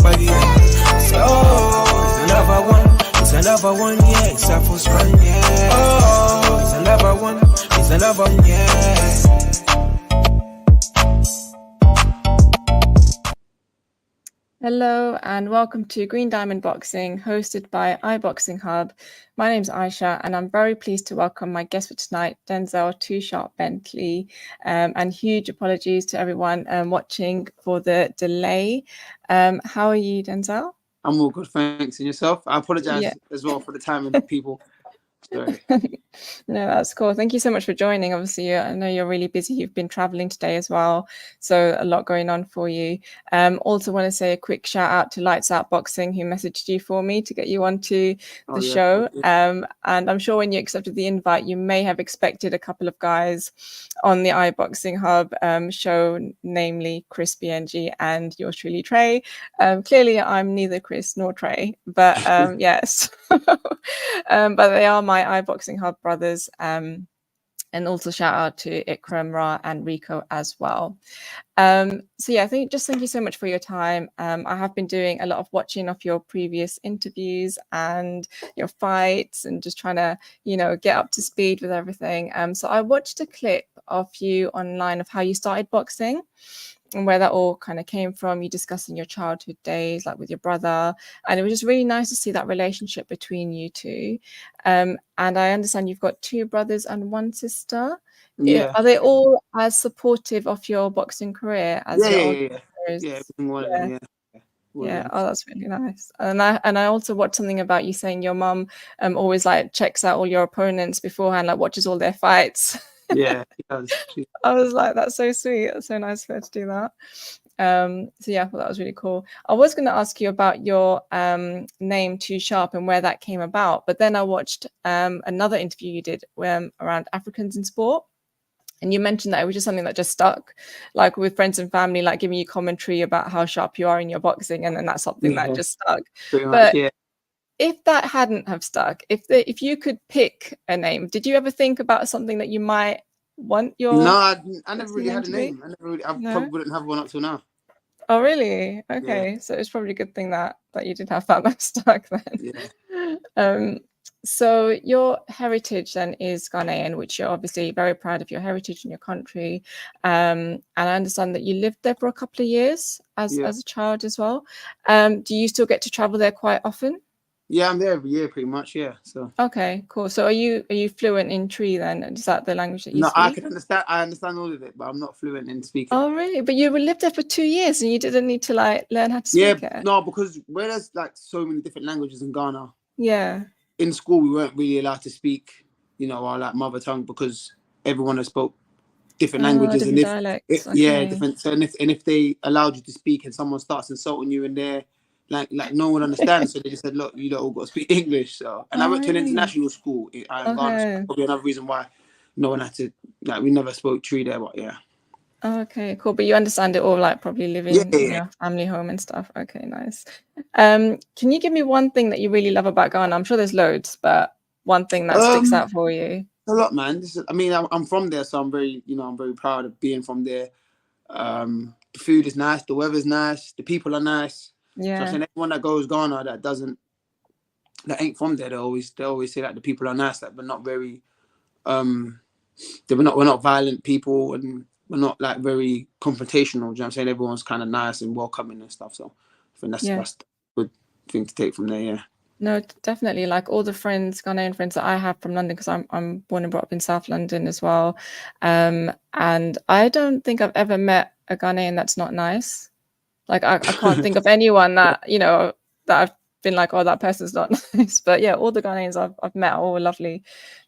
body. So, it's another one, yeah. It's a first one, yeah. Oh, it's another one, yeah. Hello and welcome to Green Diamond Boxing, hosted by iBoxingHub. My name's Aisha and I'm very pleased to welcome my guest for tonight, Denzel "Too Sharp" Bentley. And huge apologies to everyone watching for the delay. How are you, Denzel? I'm all good, thanks. And yourself? I apologize as well for the timing, people. Sorry. No, that's cool. Thank you so much for joining. Obviously, I know you're really busy. You've been traveling today as well, so a lot going on for you. Also want to say a quick shout out to Lights Out Boxing, who messaged you for me to get you onto the show. And I'm sure when you accepted the invite, you may have expected a couple of guys on the iBoxingHub show, namely Chris BNG and yours truly, Trey. Clearly, I'm neither Chris nor Trey, but yes. But they are my iBoxingHub brothers, and also shout out to Ikram, Rah and Rico as well. So yeah, thank you so much for your time. I have been doing a lot of watching of your previous interviews and your fights and just trying to, get up to speed with everything. So I watched a clip of you online of how you started boxing and where that all kind of came from, you discussing your childhood days, like with your brother. And it was just really nice to see that relationship between you two. And I understand you've got two brothers and one sister. Yeah. Are they all as supportive of your boxing career as your older brothers? Yeah. Oh, that's really nice. And I also watched something about you saying your mum always like checks out all your opponents beforehand, like watches all their fights. Yeah, she does. I was like, that's so sweet. That's so nice for her to do that. So yeah, well, that was really cool. I was going to ask you about your name "Too Sharp" and where that came about, but then I watched another interview you did around Africans in sport. And you mentioned that it was just something that just stuck, like with friends and family, like giving you commentary about how sharp you are in your boxing, and then that's something that just stuck. But if that hadn't have stuck, if you could pick a name, did you ever think about something that you might want your? No, I never really had a name. I probably wouldn't have one up till now. Oh really? Okay, so it's probably a good thing that you did have that stuck then. Yeah. So your heritage then is Ghanaian, which you're obviously very proud of your heritage in your country. And I understand that you lived there for a couple of years as a child as well. Do you still get to travel there quite often? Yeah, I'm there every year pretty much, yeah. So okay, cool. So are you fluent in Tree then? Is that the language that you speak? No, I understand all of it, but I'm not fluent in speaking. Oh really? But you lived there for 2 years and you didn't need to like learn how to speak it? No, because where there's like so many different languages in Ghana. Yeah. In school we weren't really allowed to speak, our like mother tongue because everyone spoke different languages different dialects. Different. So if they allowed you to speak and someone starts insulting you in there, like no one understands, so they just said, look, you don't all got to speak English. So and I went to an international school in Ghana, so probably another reason why no one had to, like, we never spoke Tree there, but yeah. Okay, cool. But you understand it all, like probably living in your family home and stuff. Okay, nice. Can you give me one thing that you really love about Ghana? I'm sure there's loads, but one thing that sticks out for you. A lot, man. I'm from there, so I'm very proud of being from there. The food is nice, the weather's nice, the people are nice. Yeah. So I'm saying everyone that goes Ghana that ain't from there, they always say that the people are nice, that we're not very we're not violent people, and we're not like very confrontational. Do you know what I'm saying? Everyone's kind of nice and welcoming and stuff. So I think that's a good thing to take from there. Yeah. No, definitely. Like all the Ghanaian friends that I have from London, because I'm born and brought up in South London as well. And I don't think I've ever met a Ghanaian that's not nice. Like I can't think of anyone that, that I've been like, oh, that person's not nice. But yeah, all the Ghanaians I've met are all lovely,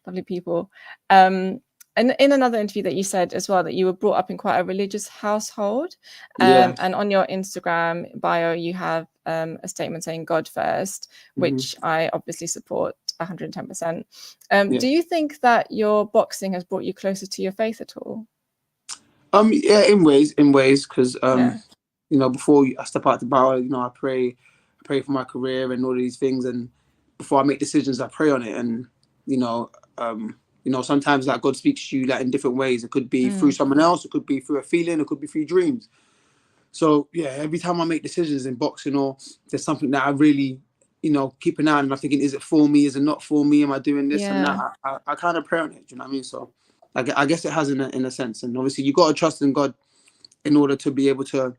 lovely people. And in another interview that you said as well that you were brought up in quite a religious household. And on your Instagram bio, you have a statement saying God first, which I obviously support 110%. Do you think that your boxing has brought you closer to your faith at all? Yeah, in ways, because before I step out the bar, I pray for my career and all these things, and before I make decisions, I pray on it, and sometimes like God speaks to you like in different ways. It could be through someone else, it could be through a feeling, it could be through dreams. So yeah, every time I make decisions in boxing or there's something that I really, keep an eye on, and I'm thinking, is it for me? Is it not for me? Am I doing this and Yeah. that? I kind of pray on it. Do you know what I mean? So I guess it has in a sense, and obviously you got to trust in God in order to be able to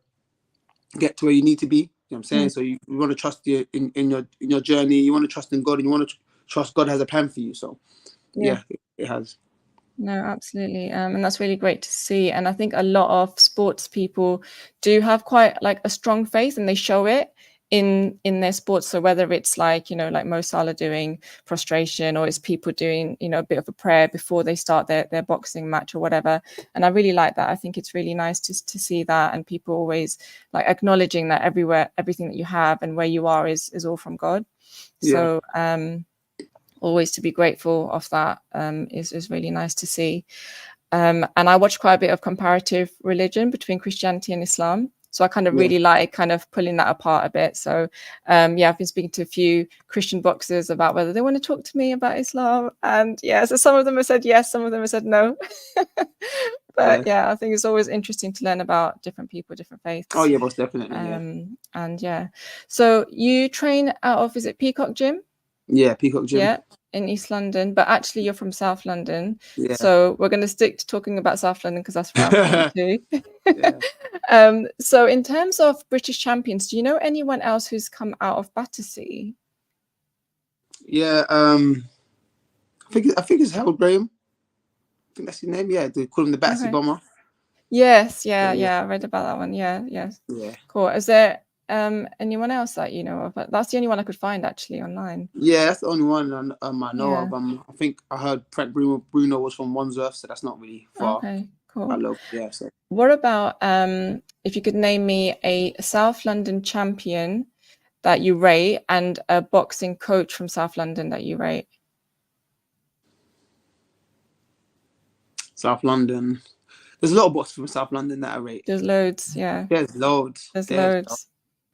get to where you need to be. You know what I'm saying? So you want to trust in your journey. You want to trust in God, and you want to trust God has a plan for you. So yeah, it has. No, absolutely. And that's really great to see. And I think a lot of sports people do have quite like a strong faith, and they show it in their sports. So whether it's like, like Mo Salah doing prostration, or it's people doing, a bit of a prayer before they start their boxing match or whatever. And I really like that. I think it's really nice to see that, and people always like acknowledging that everything that you have and where you are is all from God. Yeah. So always to be grateful of that is really nice to see. And I watch quite a bit of comparative religion between Christianity and Islam. So I kind of really like kind of pulling that apart a bit. So I've been speaking to a few Christian boxers about whether they want to talk to me about Islam. And so some of them have said yes, some of them have said no. But I think it's always interesting to learn about different people, different faiths. Oh yeah, most definitely. And so you train out of, is it Peacock Gym? Yeah, Peacock Gym. Yeah, in East London, but actually you're from South London. Yeah. So we're going to stick to talking about South London because that's where I'm from too. So in terms of British champions, do you know anyone else who's come out of Battersea? Yeah, I think it's Harold Graham. I think that's his name. Yeah, they call him the Battersea Bomber. Yes, I read about that one. Yeah. Cool. Is there anyone else that you know of? That's the only one I could find actually online. Yeah, that's the only one I know of. I think I heard Frank Bruno was from Wandsworth, so that's not really far. Okay, cool. Yeah. So what about if you could name me a South London champion that you rate and a boxing coach from South London that you rate? South London. There's a lot of boxers from South London that I rate. There's loads, yeah. There's loads. There's loads.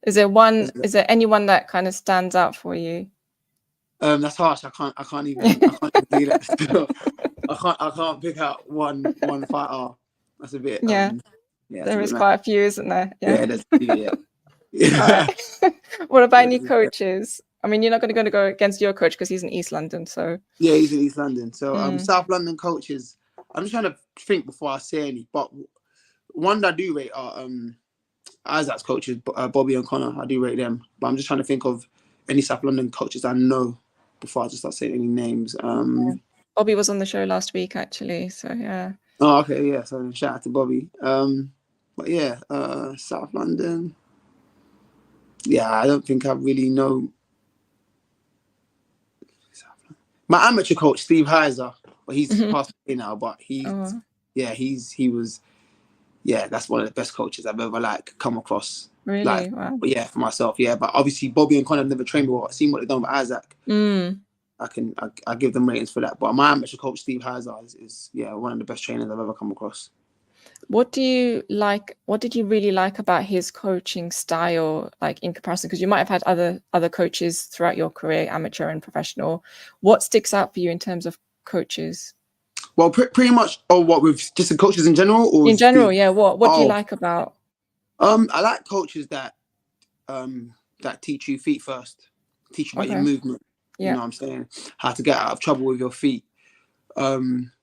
Is there anyone that kind of stands out for you? That's harsh. I can't even do that. I can't pick out one fighter. That's a bit. There is quite a few, isn't there? Yeah, there's a few. Yeah. What about any coaches? I mean, you're not going to go against your coach because he's in East London. So yeah, he's in East London. So South London coaches. I'm just trying to think before I say any. But one that I do rate are Isaac's coaches, Bobby and Connor. I do rate them. But I'm just trying to think of any South London coaches I know before I just start saying any names. Bobby was on the show last week, actually. So yeah. Oh, okay, yeah. So shout out to Bobby. But yeah, South London. Yeah, I don't think I really know. My amateur coach, Steve Heiser, but he's passed away now. But he was, that's one of the best coaches I've ever come across. Really? Wow. But yeah, for myself, yeah. But obviously, Bobby and Connor have never trained before. I've seen what they've done with Isaac. I give them ratings for that. But my amateur coach, Steve Heiser, is one of the best trainers I've ever come across. What do you like? What did you really like about his coaching style, like in comparison? Because you might have had other coaches throughout your career, amateur and professional. What sticks out for you in terms of coaches? Well, pretty much. Oh, what with just the coaches in general, or in general? Yeah. What do you like about? I like coaches that teach you feet first, teach you about your movement. You know what I'm saying? How to get out of trouble with your feet.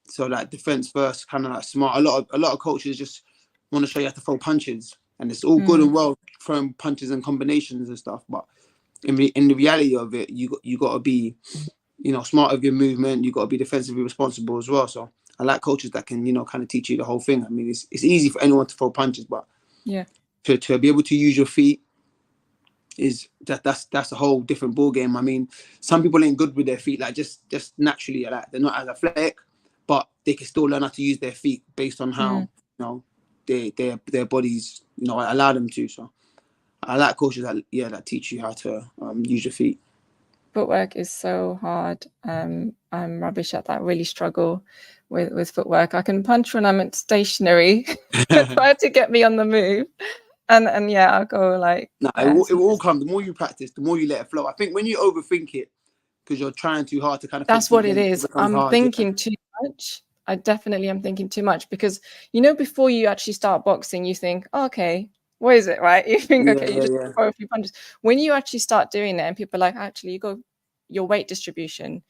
So like defense first, kind of like smart. A lot of coaches just want to show you how to throw punches, and it's all good and well throwing punches and combinations and stuff. But in the reality of it, you got to be, smart with your movement. You got to be defensively responsible as well. So I like coaches that can, kind of teach you the whole thing. I mean, it's easy for anyone to throw punches, but to be able to use your feet that's a whole different ball game. I mean, some people ain't good with their feet, like just naturally, like they're not as athletic, but they can still learn how to use their feet based on how their bodies allow them to. So I like coaches that teach you how to use your feet. Footwork is so hard. I'm rubbish at that. Really struggle with footwork. I can punch when I'm stationary. Try to get me on the move. And I'll go like. No, it will all come. The more you practice, the more you let it flow. I think when you overthink it, because you're trying too hard to kind of. That's what it is. I'm thinking too much. I definitely am thinking too much because before you actually start boxing, you think, oh, okay, what is it, right? You think, okay, you just yeah. throw a few punches. When you actually start doing it, and people are like, actually, you go your weight distribution,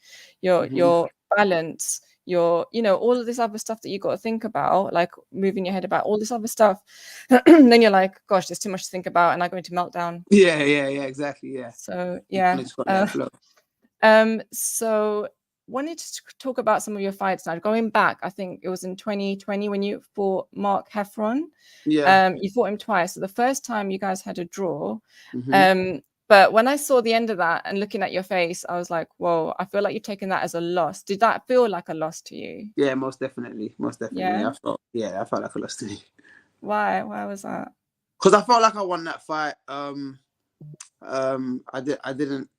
your balance, your, you know, all of this other stuff that you got to think about, like moving your head about all this other stuff. Then you're like, gosh, there's too much to think about, and I go into meltdown. Yeah, exactly. Yeah. So You yeah. just got that flow. So wanted to talk about some of your fights now. Going back, I think it was in 2020 when you fought Mark Heffron. Yeah. You fought him twice. So the first time you guys had a draw. Mhm. But when I saw the end of that and looking at your face, I was like, whoa, I feel like you've taken that as a loss. Did that feel like a loss to you? Yeah, most definitely. Yeah. I felt like I lost to you. Why was that? Because I felt like I won that fight. I didn't,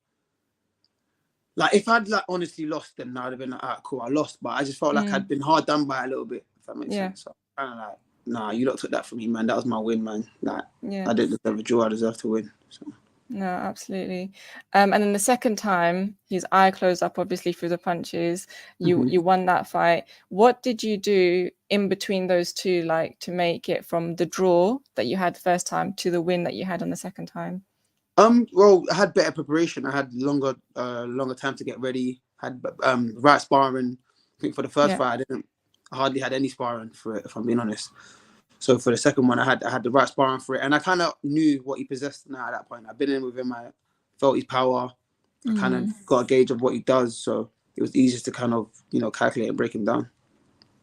like, if I'd like honestly lost, then I'd have been like, all right, cool, I lost. But I just felt like I'd been hard done by a little bit, if that makes sense. So kind of like, nah, you lot took that from me, man. That was my win, man. Like, I didn't deserve a draw. I deserve to win. So. No, absolutely. And then the second time, his eye closed up, obviously, through the punches. You won that fight. What did you do in between those two, like, to make it from the draw that you had the first time to the win that you had on the second time? Well, I had better preparation. I had longer time to get ready. Had right sparring. I think for the first fight, I hardly had any sparring for it, if I'm being honest. So for the second one, I had the right sparring for it, and I kind of knew what he possessed now at that point. I've been in with him. I felt his power. I kind of got a gauge of what he does. So it was easier to kind of, you know, calculate and break him down.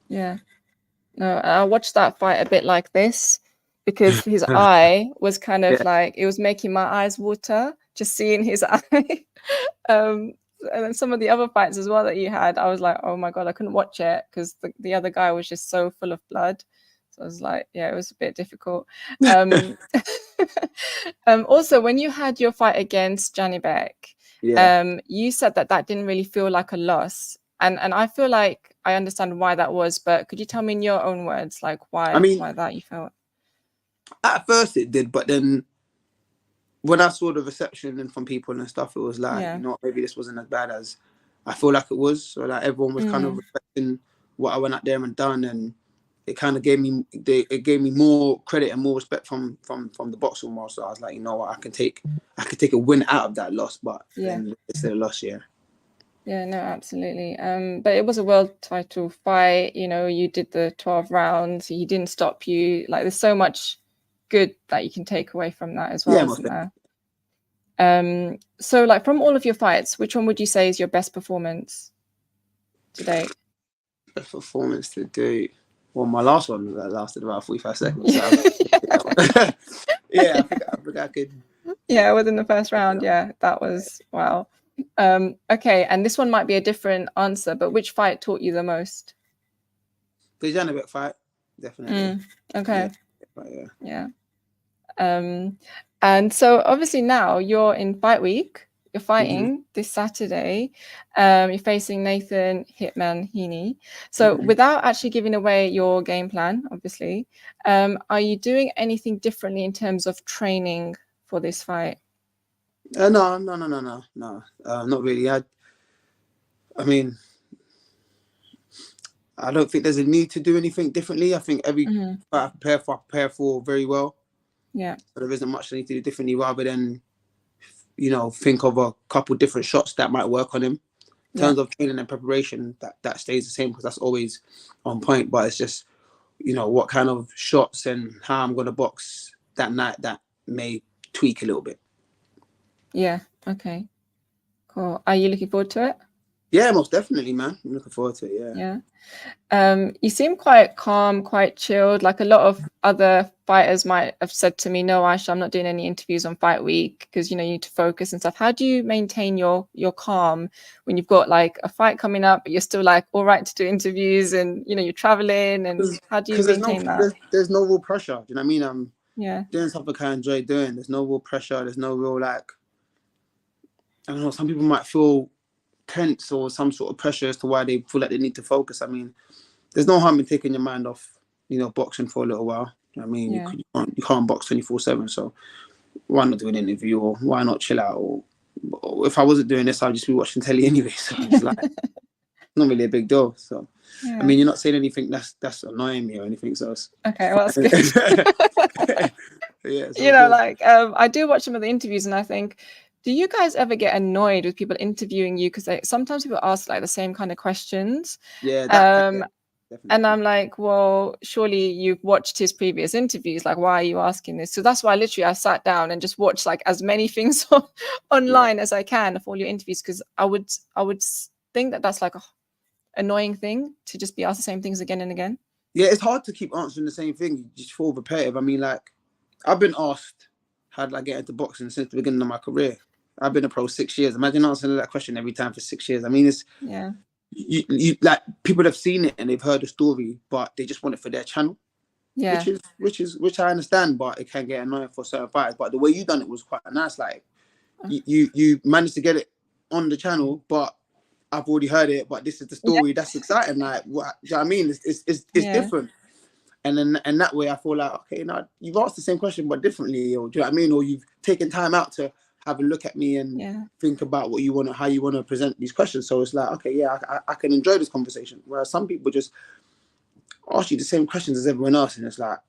Yeah. No, I watched that fight a bit like this, because his eye was kind of like, it was making my eyes water just seeing his eye. And then some of the other fights as well that you had, I was like, oh my God, I couldn't watch it because the other guy was just so full of blood. So I was like, yeah, it was a bit difficult. Also, when you had your fight against Janibek, you said that didn't really feel like a loss. And I feel like I understand why that was, but could you tell me in your own words, like why that you felt? At first it did, but then when I saw the reception and from people and stuff, it was like, you know, maybe this wasn't as bad as I feel like it was. So like everyone was kind of respecting what I went out there and done, and it kind of gave me more credit and more respect from the boxing world. So I was like, you know what, I could take a win out of that loss, but then it's a loss, yeah. Yeah, no, absolutely. But it was a world title fight. You know, you did the 12 rounds. He didn't stop you. Like, there's so much good that you can take away from that as well, isn't there? So, like, from all of your fights, which one would you say is your best performance to date? Best performance to date. Well, my last one that lasted about 45 seconds. So yeah, I think I could. Yeah, within the first round. Yeah, that was wow. Okay, and this one might be a different answer, but which fight taught you the most? The Janibek fight, definitely. Okay. Yeah. And so obviously now you're in fight week. You're fighting this Saturday. You're facing Nathan Hitman Heaney. So without actually giving away your game plan, obviously, are you doing anything differently in terms of training for this fight? No, not really. I mean, I don't think there's a need to do anything differently. I think every fight I prepare for very well. Yeah. So there isn't much I need to do differently, rather than, you know, think of a couple different shots that might work on him. In terms of training and preparation, that stays the same, because that's always on point. But it's just, you know, what kind of shots and how I'm going to box that night that may tweak a little bit. Yeah. Okay. Cool. Are you looking forward to it? Yeah, most definitely, man. I'm looking forward to it. Yeah. You seem quite calm, quite chilled. Like a lot of other fighters might have said to me, "No, Aisha, I'm not doing any interviews on fight week because, you know, you need to focus and stuff." How do you maintain your calm when you've got like a fight coming up, but you're still like all right to do interviews, and, you know, you're traveling, and how do you maintain that? There's no real pressure. Do you know what I mean? I'm doing something I enjoy doing. There's no real pressure. There's no real, like, I don't know, some people might feel tense or some sort of pressure as to why they feel like they need to focus. I mean, there's no harm in taking your mind off, you know, boxing for a little while. You know what I mean? You can't box 24/7, so why not do an interview, or why not chill out? Or if I wasn't doing this, I'd just be watching telly anyway. So it's like not really a big deal. So I mean, you're not saying anything that's annoying me or anything. So it's okay, well, that's good. Yeah, it's You all know, good. like I do watch some of the interviews, and I think, do you guys ever get annoyed with people interviewing you because sometimes people ask like the same kind of questions? Yeah, Um, and definitely. I'm like, well, surely you've watched his previous interviews. Like, why are you asking this? So that's why literally I sat down and just watched like as many things Yeah. online as I can of all your interviews, because I would think that that's like a annoying thing to just be asked the same things again and again. Yeah, it's hard to keep answering the same thing. You just feel repetitive. I mean, like, I've been asked how did I get into boxing since the beginning of my career. I've been a pro 6 years. Imagine answering that question every time for 6 years. I mean, it's Yeah. you like people have seen it and they've heard the story, but they just want it for their channel, Yeah. which I understand, but it can get annoying for certain fighters. But the way you done it was quite nice. Like Uh, you managed to get it on the channel, but I've already heard it. But this is the Yeah. story. That's exciting. Like, what do you know what I mean? It's Yeah. different. And then and that way I feel like, okay, now you've asked the same question but differently, or do you know what I mean? Or you've taken time out to have a look at me and Yeah. think about what you want to, how you want to present these questions. So it's like, okay, yeah, I can enjoy this conversation. Whereas some people just ask you the same questions as everyone else, and it's like,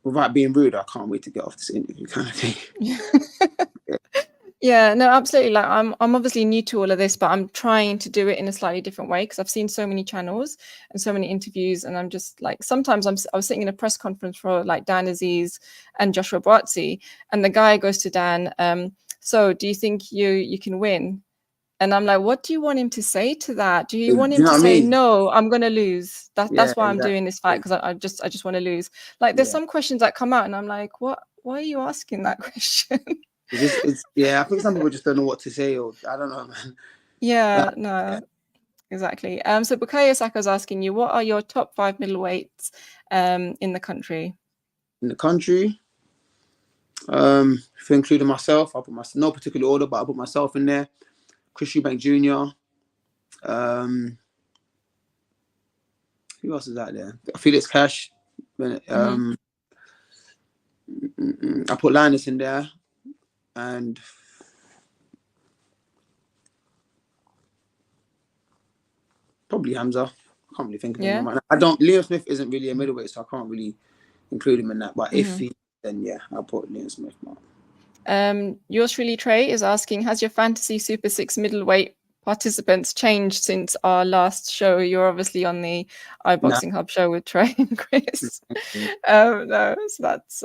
without being rude, I can't wait to get off this interview kind of thing. Yeah. Yeah, no, absolutely. Like I'm obviously new to all of this, but I'm trying to do it in a slightly different way because I've seen so many channels and so many interviews, and I'm just like, sometimes I was sitting in a press conference for like Dan Aziz and Joshua Bartzi, and the guy goes to Dan, so do you think you can win? And I'm like, what do you want him to say to that? Do you Do want you him know to what I say, mean? no, I'm gonna lose? Yeah, That's why I'm doing this fight, exactly. because I just want to lose. Like there's Yeah. some questions that come out and I'm like, what? Why are you asking that question? It's yeah, I think some people just don't know what to say, or I don't know, man. Yeah, Yeah. no, exactly. So Bukayo Saka's asking you, what are your top 5 middleweights in the country? In the country, if including myself, I'll put my no particular order, but I'll put myself in there. Chris Eubank Jr. Who else is out there? Felix Cash. Hmm. I put Linus in there, and probably Hamza. I can't really think of Yeah. anyone right now. I don't. Liam Smith isn't really a middleweight, so I can't really include him in that. But if Hmm. he, then yeah, I'll put Liam Smith. Yours really Trey is asking, has your fantasy Super 6 middleweight participants changed since our last show? You're obviously on the Nah. iBoxingHub show with Trey and Chris. No, so that's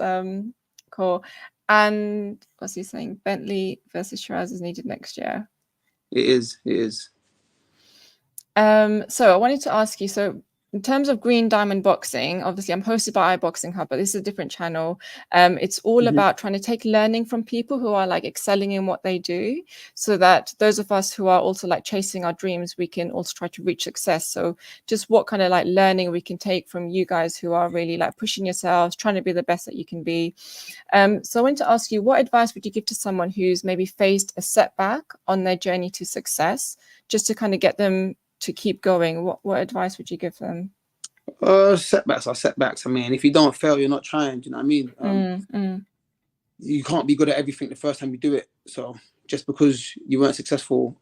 cool. And what's he saying? Bentley versus Shiraz is needed next year. It is. It is. So I wanted to ask you, so in terms of Green Diamond Boxing, obviously I'm hosted by iBoxingHub, but this is a different channel. It's all about trying to take learning from people who are like excelling in what they do, so that those of us who are also like chasing our dreams, we can also try to reach success. So just what kind of like learning we can take from you guys who are really like pushing yourselves, trying to be the best that you can be. So I wanted to ask you, what advice would you give to someone who's maybe faced a setback on their journey to success, just to kind of get them to keep going? What advice would you give them? Setbacks are setbacks. I mean, if you don't fail, you're not trying. Do you know what I mean? You can't be good at everything the first time you do it. So just because you weren't successful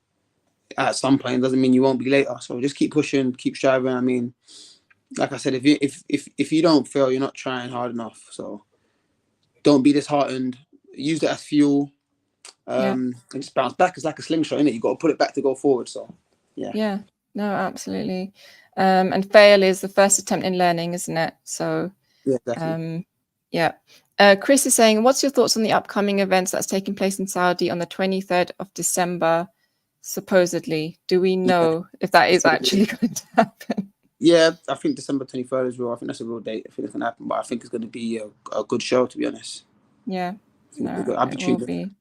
at some point doesn't mean you won't be later. So just keep pushing, keep striving. I mean, like I said, if you don't fail, you're not trying hard enough. So don't be disheartened. Use it as fuel. Yeah. And just bounce back. It's like a slingshot, innit? You got to put it back to go forward. So yeah. No, absolutely. And fail is the first attempt in learning, isn't it? So Yeah, exactly. yeah. Chris is saying, what's your thoughts on the upcoming events that's taking place in Saudi on the 23rd of December, supposedly? Do we know if that is actually going to happen? Yeah, I think December 23rd is real. I think that's a real date. I think it's going to happen, but I think it's going to be a good show, to be honest. Yeah, no, I'll be it will tuned in. be.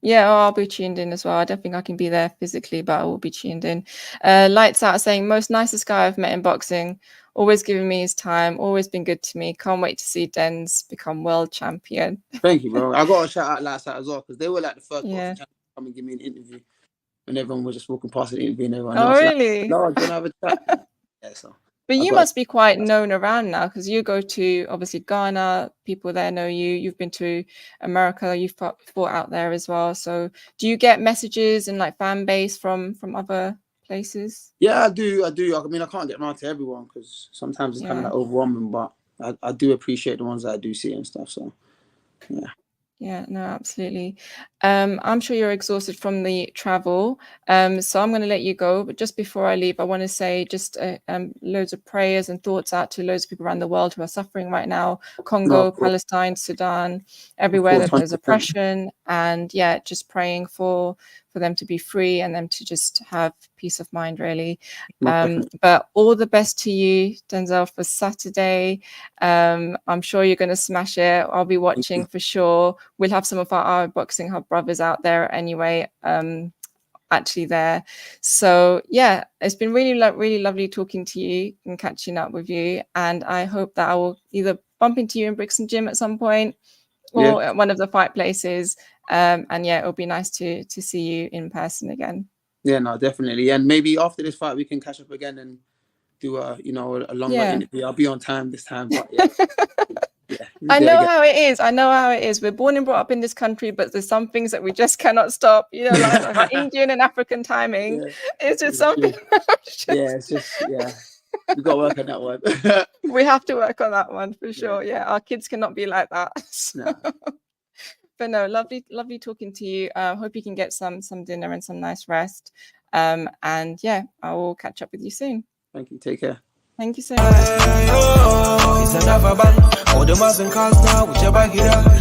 Yeah, oh, I'll be tuned in as well. I don't think I can be there physically, but I will be tuned in. Lights Out saying, most nicest guy I've met in boxing, always giving me his time, always been good to me. Can't wait to see Denz become world champion. Thank you, bro. I got to shout out Lights Out as well, because they were like the first Yeah. boxing channel to come and give me an interview when everyone was just walking past the interview and everyone Oh, else. really? Like, Lord, do you want to have a chat? Yeah, so But I you got must be quite known around now, because you go to obviously Ghana, people there know you. You've been to America, you've fought out there as well. So do you get messages and like fan base from other places? Yeah, I do. I mean, I can't get around to everyone because sometimes it's kind of Yeah. like overwhelming, but I do appreciate the ones that I do see and stuff. So Yeah, no, absolutely. I'm sure you're exhausted from the travel. So I'm going to let you go. But just before I leave, I want to say just loads of prayers and thoughts out to loads of people around the world who are suffering right now. No, Congo, of course, Palestine, Sudan, of everywhere course, that there's 100%. oppression. And yeah, just praying for them to be free and them to just have peace of mind, really. Most definitely. But all the best to you, Denzel, for Saturday. I'm sure you're going to smash it. I'll be watching for sure. We'll have some of our iBoxingHub brothers out there anyway, actually there. So yeah, it's been really lovely talking to you and catching up with you. And I hope that I will either bump into you in Brixton Gym at some point or at one of the fight places. And yeah, it'll be nice to see you in person again. Yeah, no, definitely. And maybe after this fight, we can catch up again and do a longer interview. I'll be on time this time, but yeah. Yeah, I know how it is. I know how it is. We're born and brought up in this country, but there's some things that we just cannot stop. You know, like Indian and African timing. Yeah. It's just something. Yeah, it's just we got to work on that one. We have to work on that one for sure. Yeah, our kids cannot be like that. So. No. But no, lovely talking to you. Hope you can get some dinner and some nice rest. And yeah, I will catch up with you soon. Thank you. Take care. Thank you so much. It's another band. All the Muslim cars now, whichever get up.